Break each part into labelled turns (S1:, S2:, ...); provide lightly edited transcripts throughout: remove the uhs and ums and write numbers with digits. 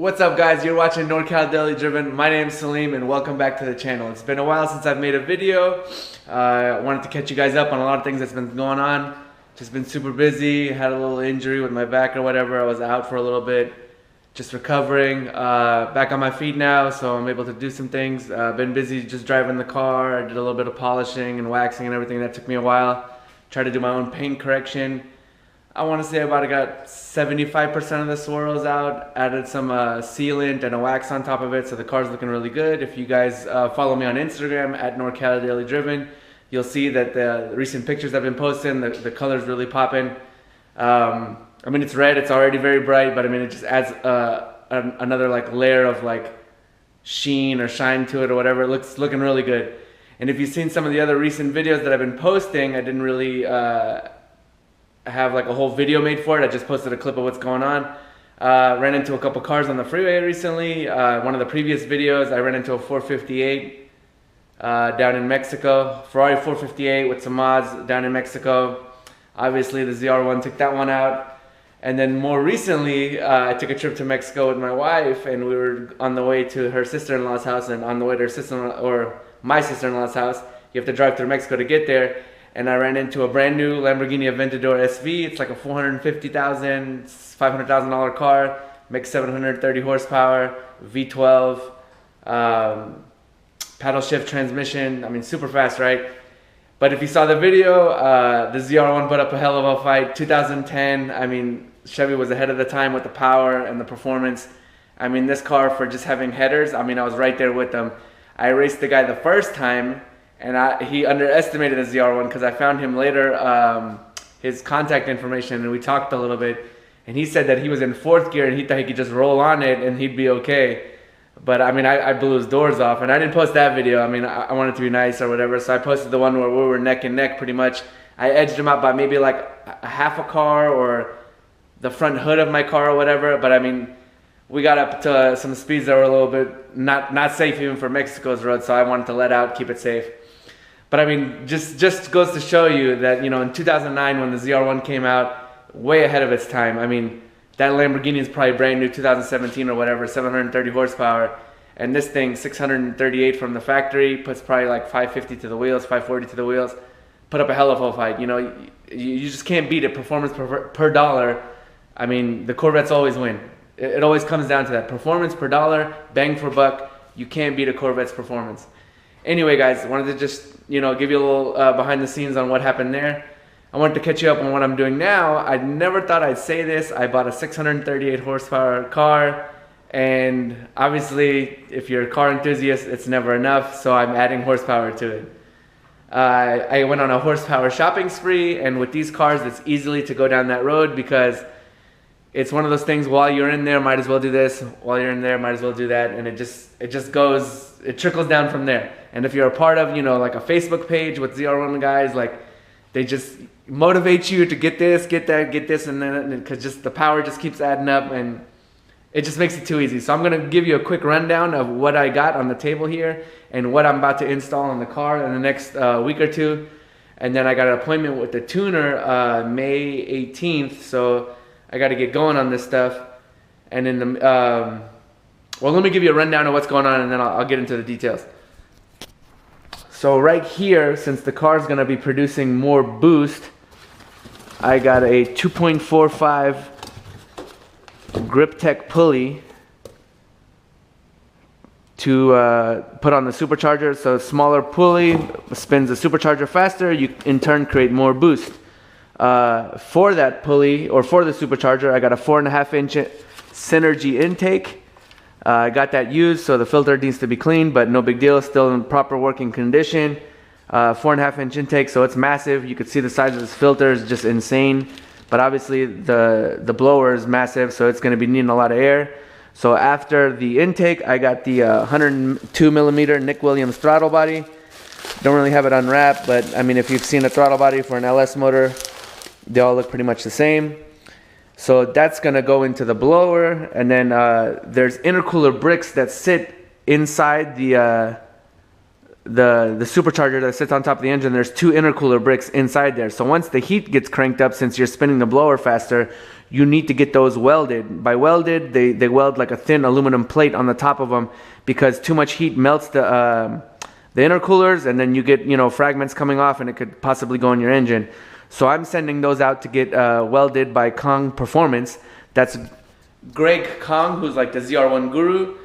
S1: What's up, guys? You're watching NorCal Daily Driven. My name's Salim and welcome back to the channel. It's been a while since I've made a video. I wanted to catch you guys up on a lot of things that's been going on. Just been super busy, had a little injury with my back or whatever. I was out for a little bit, just recovering. Back on my feet now, so I'm able to do some things. Been busy just driving the car. I did a little bit of polishing and waxing and everything. That took me a while. Tried to do my own paint correction. I want to say I got 75% of the swirls out, added some sealant and a wax on top of it, so the car's looking really good. If you guys follow me on Instagram at NorCal Daily Driven, you'll see that the recent pictures I've been posting, the color's really popping. I mean, it's red, it's already very bright, but I mean, it just adds another layer of sheen or shine to it or whatever. It's looking really good. And if you've seen some of the other recent videos that I've been posting, I didn't really have a whole video made for it. I just posted a clip of what's going on. Ran into a couple cars on the freeway recently. One of the previous videos, I ran into a 458 down in Mexico. Ferrari 458 with some mods down in Mexico. Obviously the ZR1 took that one out. And then more recently, I took a trip to Mexico with my wife, and we were on the way to her sister-in-law's house, and on the way to her sister-in-law, or my sister-in-law's house, you have to drive through Mexico to get there. And I ran into a brand new Lamborghini Aventador SV. It's like a $450,000, $500,000 car. Makes 730 horsepower, V12, paddle shift transmission. I mean, super fast, right? But if you saw the video, the ZR1 put up a hell of a fight. 2010, I mean, Chevy was ahead of the time with the power and the performance. I mean, this car, for just having headers, I mean, I was right there with them. I raced the guy the first time, and he underestimated the ZR1 because I found him later, his contact information, and we talked a little bit. And he said that he was in fourth gear and he thought he could just roll on it and he'd be okay. But I mean, I blew his doors off, and I didn't post that video. I mean, I wanted to be nice or whatever, so I posted the one where we were neck and neck pretty much. I edged him out by maybe a half a car or the front hood of my car or whatever. But I mean, we got up to some speeds that were a little bit not safe even for Mexico's road, so I wanted to let out, keep it safe. But I mean, just goes to show you that, you know, in 2009 when the ZR1 came out, way ahead of its time. I mean, that Lamborghini is probably brand new, 2017 or whatever, 730 horsepower. And this thing, 638 from the factory, puts probably 550 to the wheels, 540 to the wheels. Put up a hell of a fight. You know, you just can't beat it. Performance per dollar. I mean, the Corvettes always win. It always comes down to that. Performance per dollar, bang for buck. You can't beat a Corvette's performance. Anyway, guys, I wanted to just, you know, give you a little behind the scenes on what happened there. I wanted to catch you up on what I'm doing now. I never thought I'd say this. I bought a 638 horsepower car, and obviously, if you're a car enthusiast, it's never enough, so I'm adding horsepower to it. I went on a horsepower shopping spree, and with these cars, it's easily to go down that road because it's one of those things, while you're in there, might as well do this. While you're in there, might as well do that. And it just goes, it trickles down from there. And if you're a part of, you know, a Facebook page with ZR1 guys, they just motivate you to get this, get that, get this, and then, because just the power just keeps adding up, and it just makes it too easy. So I'm going to give you a quick rundown of what I got on the table here and what I'm about to install in the car in the next week or two. And then I got an appointment with the tuner May 18th, so I got to get going on this stuff. And in the well, let me give you a rundown of what's going on, and then I'll get into the details. So right here, since the car is going to be producing more boost, I got a 2.45 Grip Tech pulley to put on the supercharger. So smaller pulley spins the supercharger faster. You in turn create more boost. For that pulley, or for the supercharger, I got a 4.5-inch Synergy intake. I got that used, so the filter needs to be cleaned, but no big deal, still in proper working condition. 4.5-inch intake, so it's massive. You could see the size of this filter is just insane. But obviously the blower is massive, so it's going to be needing a lot of air. So after the intake, I got the 102 millimeter Nick Williams throttle body. Don't really have it unwrapped, but I mean, if you've seen a throttle body for an LS motor, they all look pretty much the same. So that's going to go into the blower, and then there's intercooler bricks that sit inside the the supercharger that sits on top of the engine, there's 2 intercooler bricks inside there. So once the heat gets cranked up, since you're spinning the blower faster, you need to get those welded. By welded, they weld like a thin aluminum plate on the top of them, because too much heat melts the intercoolers, and then you get, you know, fragments coming off, and it could possibly go in your engine. So I'm sending those out to get welded by Kong Performance. That's Greg Kong, who's like the ZR1 guru.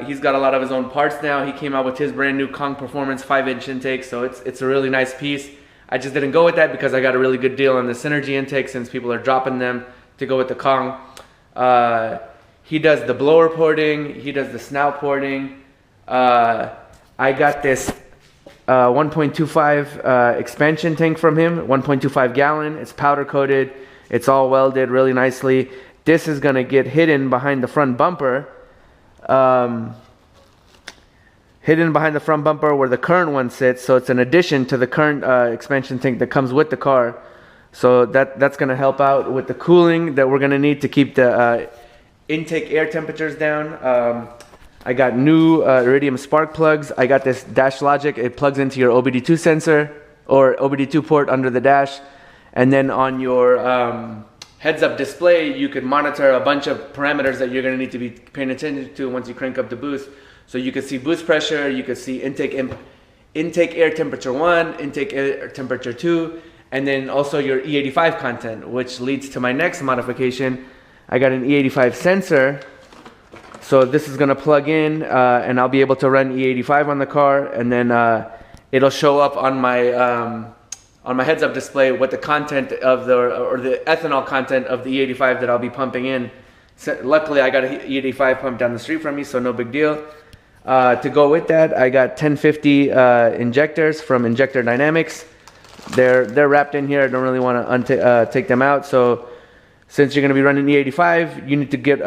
S1: He's got a lot of his own parts now. He came out with his brand new Kong Performance 5-inch intake, so it's a really nice piece. I just didn't go with that because I got a really good deal on the Synergy intake, since people are dropping them to go with the Kong. He does the blower porting, he does the snout porting. I got this 1.25 expansion tank from him, 1.25 gallon. It's powder coated, it's all welded really nicely. This is gonna get hidden behind the front bumper. Hidden behind the front bumper where the current one sits, so it's an addition to the current expansion tank that comes with the car. So that's going to help out with the cooling that we're going to need to keep the intake air temperatures down. I got new Iridium spark plugs. I got this dash logic. It plugs into your OBD2 sensor or OBD2 port under the dash, and then on your heads-up display, you could monitor a bunch of parameters that you're going to need to be paying attention to once you crank up the boost. So you can see boost pressure, you can see intake air temperature 1, intake air temperature 2, and then also your E85 content, which leads to my next modification. I got an E85 sensor. So this is going to plug in, and I'll be able to run E85 on the car, and then it'll show up on my heads-up display what the content of the ethanol content of the E85 that I'll be pumping in. So luckily, I got an E85 pump down the street from me, so no big deal. To go with that, I got 1050 injectors from Injector Dynamics. They're wrapped in here. I don't really want to take them out. So since you're going to be running E85, you need to get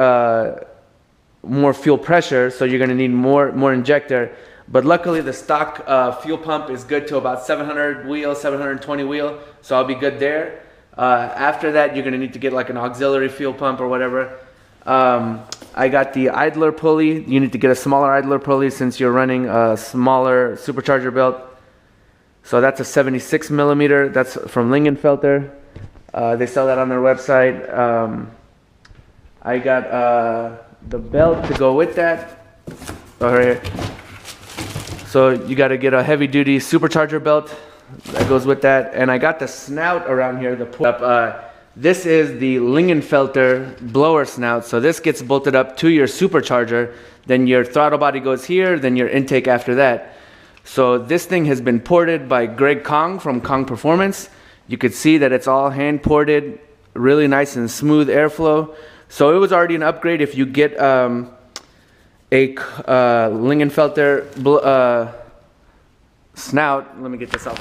S1: more fuel pressure, so you're going to need more injector. But luckily the stock fuel pump is good to about 700 wheel, 720 wheel, so I'll be good there. After that, you're going to need to get like an auxiliary fuel pump or whatever. I got the idler pulley. You need to get a smaller idler pulley since you're running a smaller supercharger belt. So that's a 76 millimeter. That's from Lingenfelter. They sell that on their website. I got the belt to go with that. Oh, right here. So you got to get a heavy duty supercharger belt that goes with that. And I got the snout around here, the pull up. This is the Lingenfelter blower snout. So this gets bolted up to your supercharger. Then your throttle body goes here, then your intake after that. So this thing has been ported by Greg Kong from Kong Performance. You could see that it's all hand ported, really nice and smooth airflow. So it was already an upgrade if you get a Lingenfelter snout. Let me get this out.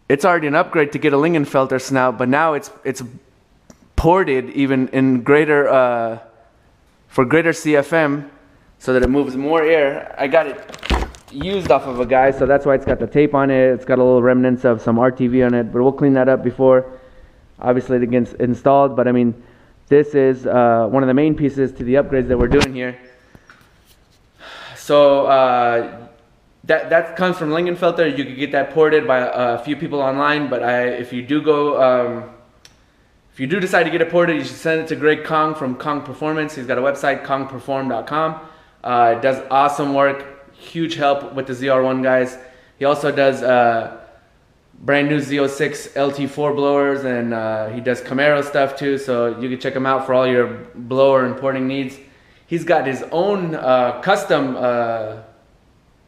S1: It's already an upgrade to get a Lingenfelter snout, but now it's ported even in greater for greater CFM, so that it moves more air. I got it used off of a guy, so that's why it's got the tape on it. It's got a little remnants of some RTV on it, but we'll clean that up before obviously it gets installed. But I mean, this is one of the main pieces to the upgrades that we're doing here. So that comes from Lingenfelter. You could get that ported by a few people online, but if you do decide to get it ported, you should send it to Greg Kong from Kong Performance. He's got a website, kongperform.com. It does awesome work, huge help with the ZR1 guys. He also does brand new Z06 LT4 blowers, and he does Camaro stuff too, so you can check him out for all your blower and porting needs. He's got his own custom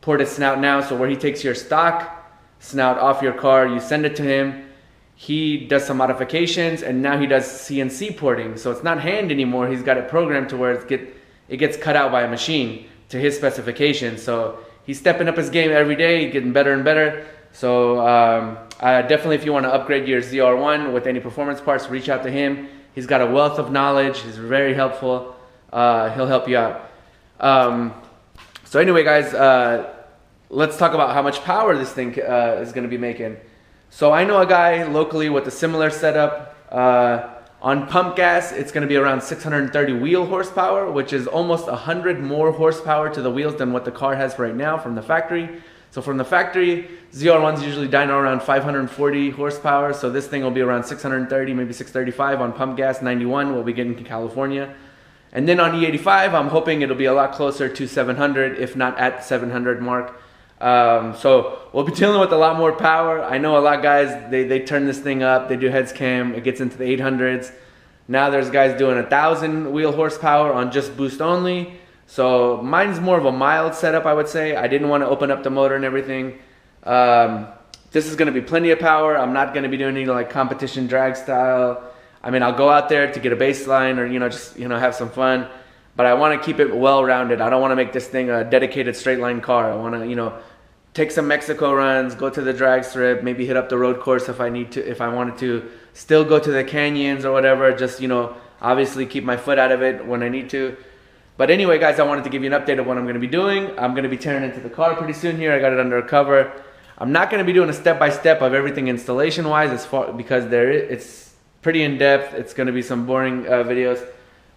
S1: ported snout now, so where he takes your stock snout off your car, you send it to him, he does some modifications, and now he does CNC porting. So it's not hand anymore. He's got it programmed to where it gets cut out by a machine to his specifications. So he's stepping up his game every day, getting better and better. So definitely, if you want to upgrade your ZR1 with any performance parts, reach out to him. He's got a wealth of knowledge. He's very helpful. He'll help you out. So anyway, guys, let's talk about how much power this thing is going to be making. So I know a guy locally with a similar setup. On pump gas, it's going to be around 630 wheel horsepower, which is almost 100 more horsepower to the wheels than what the car has right now from the factory. So from the factory, ZR1s usually dyno around 540 horsepower. So this thing will be around 630, maybe 635 on pump gas. 91 will be getting to California. And then on E85, I'm hoping it'll be a lot closer to 700, if not at the 700 mark. So we'll be dealing with a lot more power. I know a lot of guys, they turn this thing up, they do heads cam, it gets into the 800s. Now there's guys doing 1,000 wheel horsepower on just boost only. So mine's more of a mild setup, I would say. I didn't want to open up the motor and everything. This is going to be plenty of power. I'm not going to be doing any like competition drag style. I mean, I'll go out there to get a baseline or, just, have some fun. But I want to keep it well-rounded. I don't want to make this thing a dedicated straight line car. I want to, take some Mexico runs, go to the drag strip, maybe hit up the road course if I wanted to, still go to the canyons or whatever, just, obviously keep my foot out of it when I need to. But anyway, guys, I wanted to give you an update of what I'm going to be doing. I'm going to be tearing into the car pretty soon here. I got it under a cover. I'm not going to be doing a step-by-step of everything installation-wise because it's pretty in-depth. It's going to be some boring videos.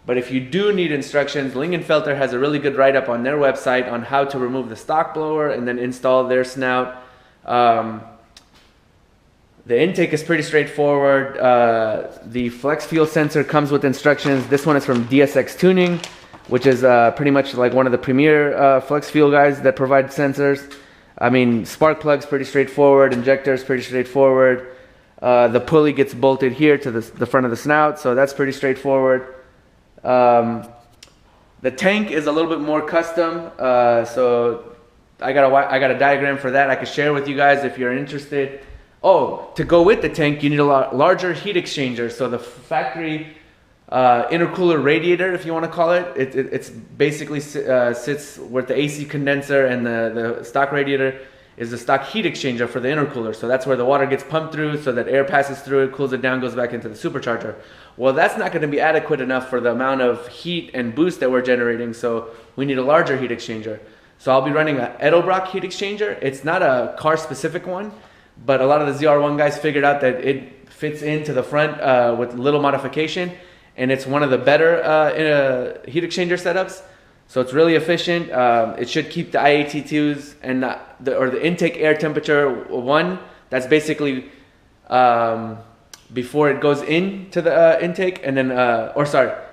S1: But if you do need instructions, Lingenfelter has a really good write-up on their website on how to remove the stock blower and then install their snout. The intake is pretty straightforward. The flex fuel sensor comes with instructions. This one is from DSX Tuning, which is pretty much like one of the premier flex fuel guys that provide sensors. I mean, spark plug's pretty straightforward. Injector's pretty straightforward. The pulley gets bolted here to the front of the snout, so that's pretty straightforward. The tank is a little bit more custom, so I got a diagram for that I could share with you guys if you're interested. Oh, to go with the tank, you need a larger heat exchanger. So the factory intercooler radiator, if you want to call it, it's basically sits with the AC condenser, and the stock radiator is the stock heat exchanger for the intercooler. So that's where the water gets pumped through so that air passes through it, cools it down, goes back into the supercharger. Well, that's not going to be adequate enough for the amount of heat and boost that we're generating, so we need a larger heat exchanger. So I'll be running an Edelbrock heat exchanger. It's not a car-specific one, but a lot of the ZR1 guys figured out that it fits into the front with little modification, and it's one of the better heat exchanger setups. So it's really efficient. It should keep the IAT2s and the intake air temperature 1. That's basically before it goes into the intake, and then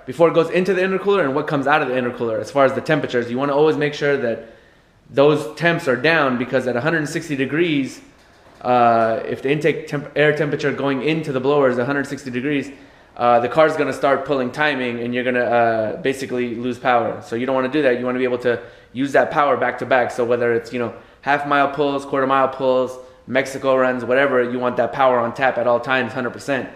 S1: before it goes into the intercooler and what comes out of the intercooler. As far as the temperatures, you want to always make sure that those temps are down, because at 160 degrees, if the intake air temperature going into the blower is 160 degrees, the car's going to start pulling timing, and you're going to basically lose power. So you don't want to do that. You want to be able to use that power back to back. So whether it's half-mile pulls, quarter-mile pulls, Mexico runs, whatever, you want that power on tap at all times, 100%.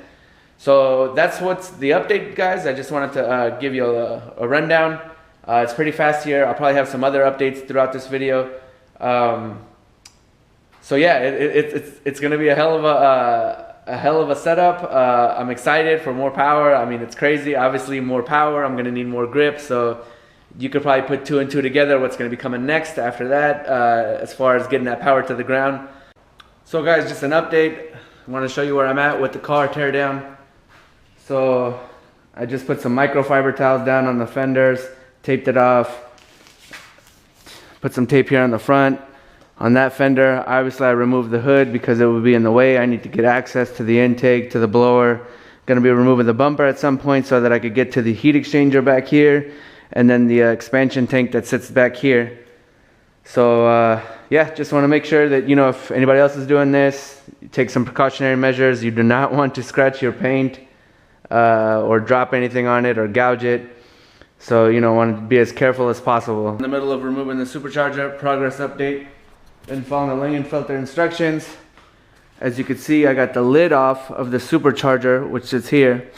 S1: So that's what's the update, guys. I just wanted to give you a rundown. It's pretty fast here. I'll probably have some other updates throughout this video. So yeah, it's going to be a hell of a setup. I'm excited for more power. I mean, it's crazy. Obviously, more power. I'm going to need more grip. So you could probably put 2 and 2 together. What's going to be coming next after that, as far as getting that power to the ground. So guys, just an update. I want to show you where I'm at with the car teardown. So I just put some microfiber towels down on the fenders, taped it off, put some tape here on the front. On that fender, obviously I removed the hood because it would be in the way. I need to get access to the intake, to the blower. Going to be removing the bumper at some point so that I could get to the heat exchanger back here, and then the expansion tank that sits back here. So yeah, just want to make sure that, if anybody else is doing this, you take some precautionary measures. You do not want to scratch your paint or drop anything on it or gouge it. So, want to be as careful as possible. In the middle of removing the supercharger, progress update. Been following the Lingenfelter instructions. As you can see, I got the lid off of the supercharger, which is here.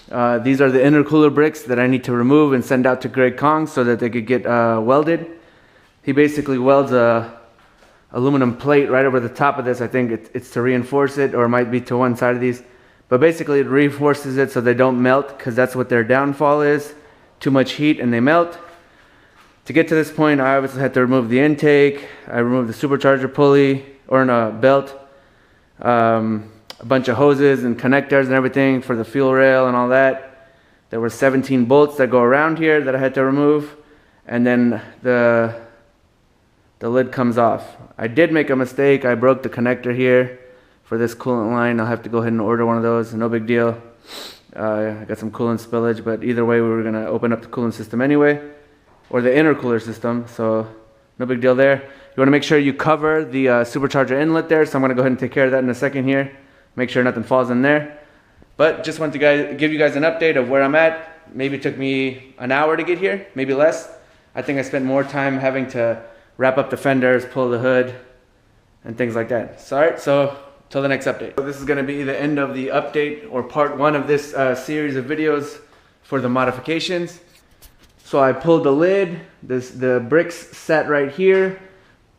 S1: These are the intercooler bricks that I need to remove and send out to Greg Kong so that they could get welded. He basically welds a aluminum plate right over the top of this. I think it's to reinforce it, or it might be to one side of these. But basically it reinforces it so they don't melt, because that's what their downfall is. Too much heat and they melt. To get to this point, I obviously had to remove the intake. I removed the supercharger pulley, or in a belt. a bunch of hoses and connectors and everything for the fuel rail and all that. There were 17 bolts that go around here that I had to remove, and then the lid comes off. I did make a mistake. I broke the connector here for this coolant line. I'll have to go ahead and order one of those. No big deal. I got some coolant spillage, but either way we were going to open up the coolant system anyway, or the intercooler system, so no big deal there. You want to make sure you cover the supercharger inlet there, so I'm going to go ahead and take care of that in a second here. Make sure nothing falls in there. But just want to give you guys an update of where I'm at. Maybe it took me an hour to get here, maybe less. I think I spent more time having to wrap up the fenders, pull the hood, and things like that. So, alright, so till the next update. So this is going to be the end of the update, or part one of this series of videos for the modifications. So I pulled the lid, the bricks sat right here.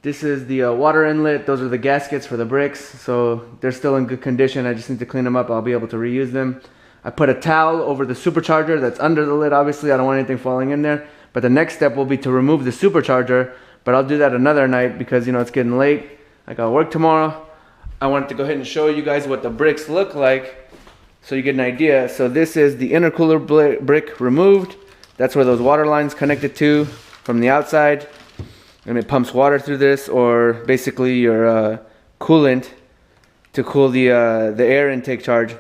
S1: This is the water inlet. Those are the gaskets for the bricks, so they're still in good condition. I just need to clean them up. I'll be able to reuse them. I put a towel over the supercharger that's under the lid. Obviously, I don't want anything falling in there. But the next step will be to remove the supercharger, but I'll do that another night because, you know, it's getting late. I got work tomorrow. I wanted to go ahead and show you guys what the bricks look like so you get an idea. So this is the intercooler brick removed. That's where those water lines connected to from the outside. And it pumps water through this, or basically your coolant to cool the air intake charge.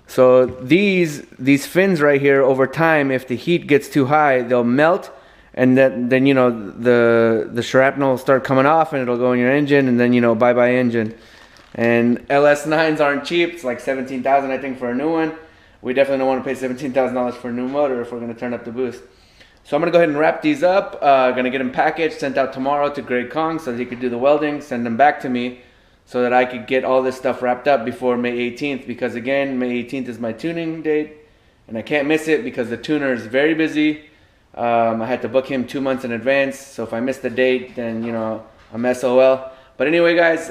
S1: So these fins right here, over time, if the heat gets too high, they'll melt, and then you know the shrapnel will start coming off, and it'll go in your engine, and then, you know, bye bye engine. And LS9s aren't cheap. It's like $17,000 I think for a new one. We definitely don't want to pay $17,000 for a new motor if we're going to turn up the boost. So I'm going to go ahead and wrap these up. Going to get them packaged, sent out tomorrow to Greg Kong so that he could do the welding, send them back to me so that I could get all this stuff wrapped up before May 18th. Because again, May 18th is my tuning date, and I can't miss it because the tuner is very busy. I had to book him 2 months in advance, so if I miss the date, then, you know, I'm SOL. But anyway, guys,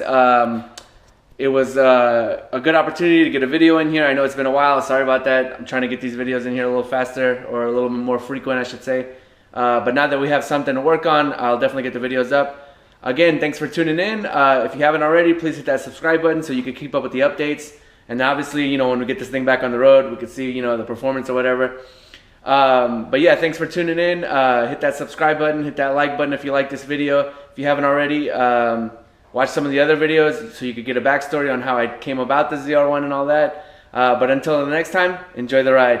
S1: it was a good opportunity to get a video in here. I know it's been a while. Sorry about that. I'm trying to get these videos in here a little faster, or a little bit more frequent, I should say. But now that we have something to work on, I'll definitely get the videos up. Again, thanks for tuning in. If you haven't already, please hit that subscribe button so you can keep up with the updates. And obviously, you know, when we get this thing back on the road, we can see, you know, the performance or whatever. But yeah, thanks for tuning in. Hit that subscribe button, hit that like button if you like this video. If you haven't already, watch some of the other videos so you could get a backstory on how I came about the ZR1 and all that. But until the next time, enjoy the ride.